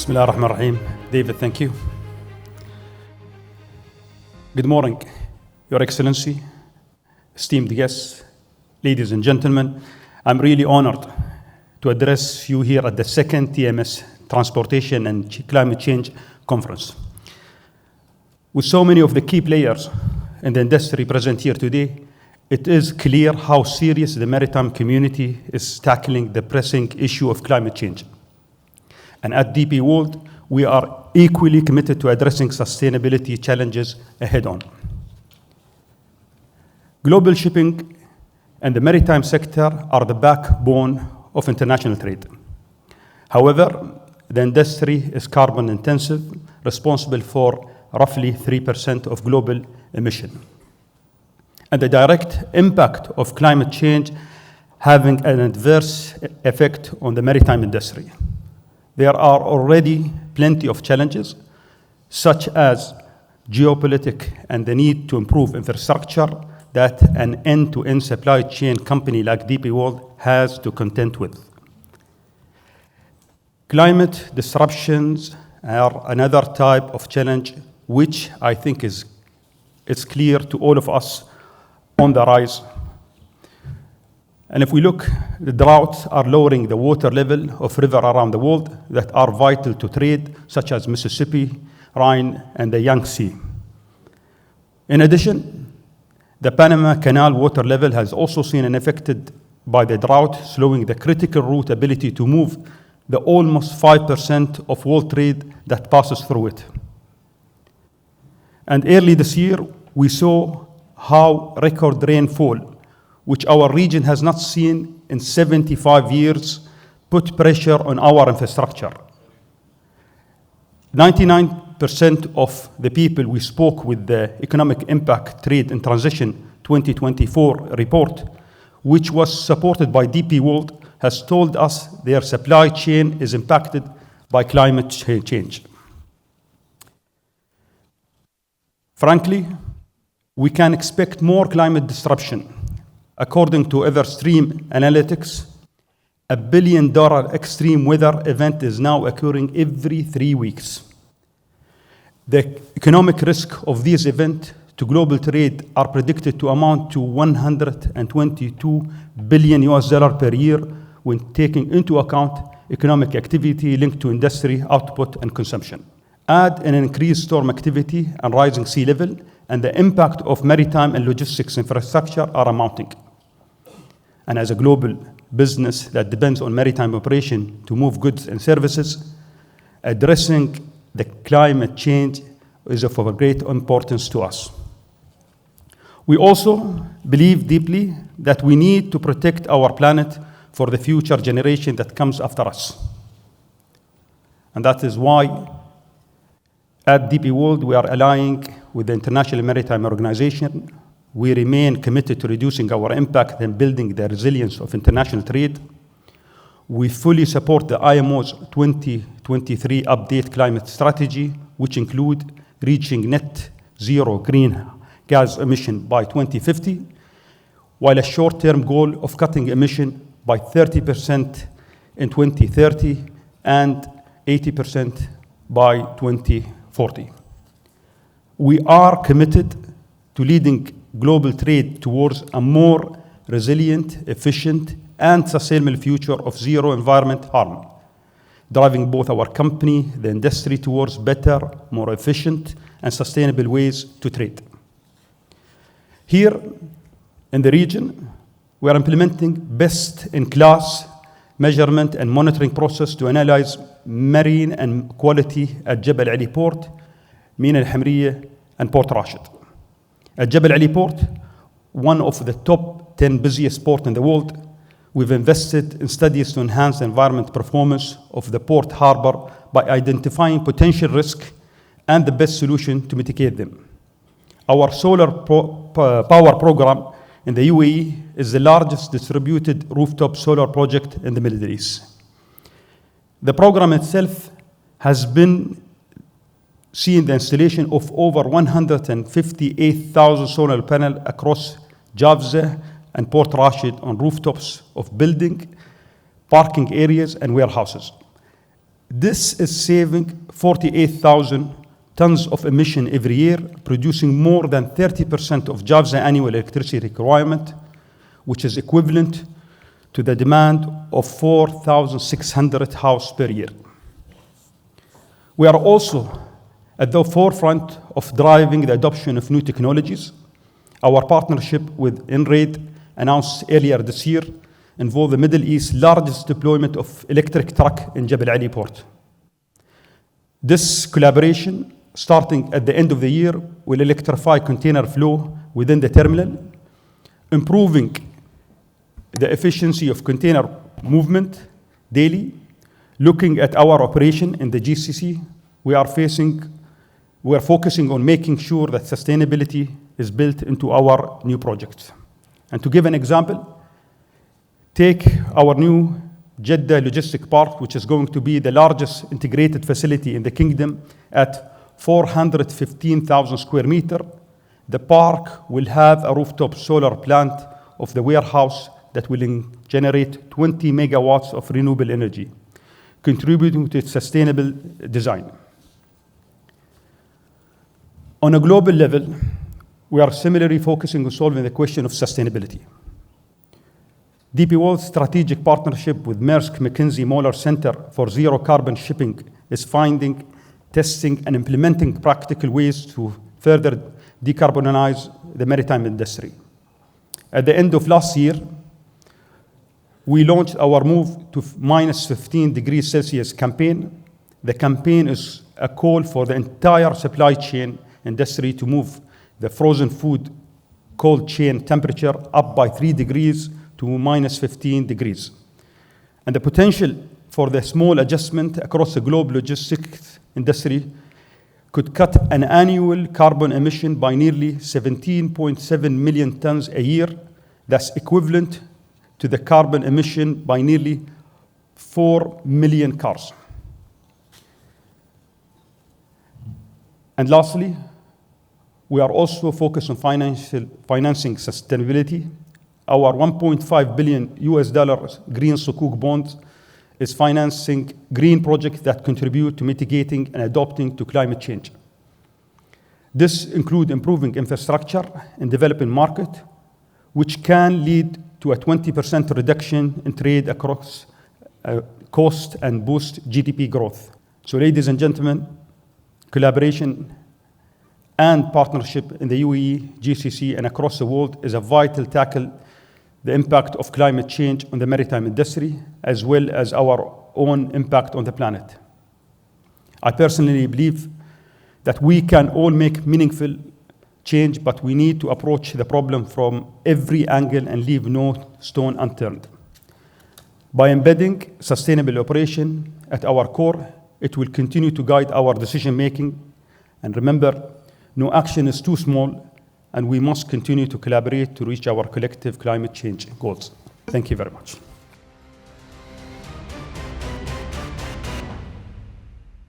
Bismillah ar-Rahman ar-Rahim. David, thank you. Good morning, Your Excellency, esteemed guests, ladies and gentlemen. I'm really honored to address you here at the second TMS Transportation and Climate Change Conference. With so many of the key players in the industry present here today, it is clear how serious the maritime community is tackling the pressing issue of climate change. And at DP World, we are equally committed to addressing sustainability challenges head on. Global shipping and the maritime sector are the backbone of international trade. However, the industry is carbon intensive, responsible for roughly 3% of global emission. And the direct impact of climate change having an adverse effect on the maritime industry. There are already plenty of challenges, such as geopolitics and the need to improve infrastructure that an end-to-end supply chain company like DP World has to contend with. Climate disruptions are another type of challenge, which I think it's clear to all of us on the rise. And if we look, the droughts are lowering the water level of rivers around the world that are vital to trade, such as Mississippi, Rhine, and the Yangtze. In addition, the Panama Canal water level has also been affected by the drought, slowing the critical route ability to move the almost 5% of world trade that passes through it. And early this year, we saw how record rainfall, which our region has not seen in 75 years, put pressure on our infrastructure. 99% of the people we spoke with the Economic Impact Trade and Transition 2024 report, which was supported by DP World, has told us their supply chain is impacted by climate change. Frankly, we can expect more climate disruption. According to Everstream Analytics, $1 billion extreme weather event is now occurring every 3 weeks. The economic risk of these events to global trade are predicted to amount to $122 billion per year when taking into account economic activity linked to industry output and consumption. Add an increased storm activity and rising sea level, and the impact of maritime and logistics infrastructure are amounting. And as a global business that depends on maritime operation to move goods and services, addressing the climate change is of great importance to us. We also believe deeply that we need to protect our planet for the future generation that comes after us. And that is why at DP World we are allying with the International Maritime Organization. We remain committed to reducing our impact and building the resilience of international trade. We fully support the IMO's 2023 update climate strategy, which include reaching net zero green gas emission by 2050, while a short-term goal of cutting emission by 30% in 2030 and 80% by 2040. We are committed to leading global trade towards a more resilient, efficient, and sustainable future of zero environment harm, driving both our company, the industry, towards better, more efficient, and sustainable ways to trade. Here in the region, we are implementing best-in-class measurement and monitoring process to analyze marine and quality at Jebel Ali Port, Mina Al-Hamriya, and Port Rashid. At Jebel Ali Port, one of the top 10 busiest ports in the world, we've invested in studies to enhance the environment performance of the port harbor by identifying potential risk and the best solution to mitigate them. Our solar power program in the UAE is the largest distributed rooftop solar project in the Middle East. The program itself has been seeing the installation of over 158,000 solar panels across Jafza and Port Rashid on rooftops of building, parking areas, and warehouses. This is saving 48,000 tons of emission every year, producing more than 30% of Jafza annual electricity requirement, which is equivalent to the demand of 4,600 houses per year. We are also at the forefront of driving the adoption of new technologies. Our partnership with Enraid, announced earlier this year, involved the Middle East's largest deployment of electric truck in Jebel Ali port. This collaboration, starting at the end of the year, will electrify container flow within the terminal, improving the efficiency of container movement daily. Looking at our operation in the GCC, we are focusing on making sure that sustainability is built into our new projects. And to give an example, take our new Jeddah Logistic Park, which is going to be the largest integrated facility in the kingdom at 415,000 square meters. The park will have a rooftop solar plant of the warehouse that will generate 20 megawatts of renewable energy, contributing to its sustainable design. On a global level, we are similarly focusing on solving the question of sustainability. DP World's strategic partnership with Maersk McKinsey Moeller Center for Zero Carbon Shipping is finding, testing, and implementing practical ways to further decarbonize the maritime industry. At the end of last year, we launched our move to minus 15 degrees Celsius campaign. The campaign is a call for the entire supply chain industry to move the frozen food cold chain temperature up by 3 degrees to minus 15 degrees. And the potential for the small adjustment across the global logistics industry could cut an annual carbon emission by nearly 17.7 million tons a year. That's equivalent to the carbon emission by nearly 4 million cars. And lastly, we are also focused on financing sustainability. Our $1.5 billion green Sukuk bonds is financing green projects that contribute to mitigating and adapting to climate change. This includes improving infrastructure in developing markets, which can lead to a 20% reduction in trade across cost and boost GDP growth. So ladies and gentlemen, collaboration and partnership in the UAE, GCC, and across the world is a vital tackle the impact of climate change on the maritime industry, as well as our own impact on the planet. I personally believe that we can all make meaningful change, but we need to approach the problem from every angle and leave no stone unturned. By embedding sustainable operation at our core, it will continue to guide our decision-making. And remember, no action is too small, and we must continue to collaborate to reach our collective climate change goals. Thank you very much.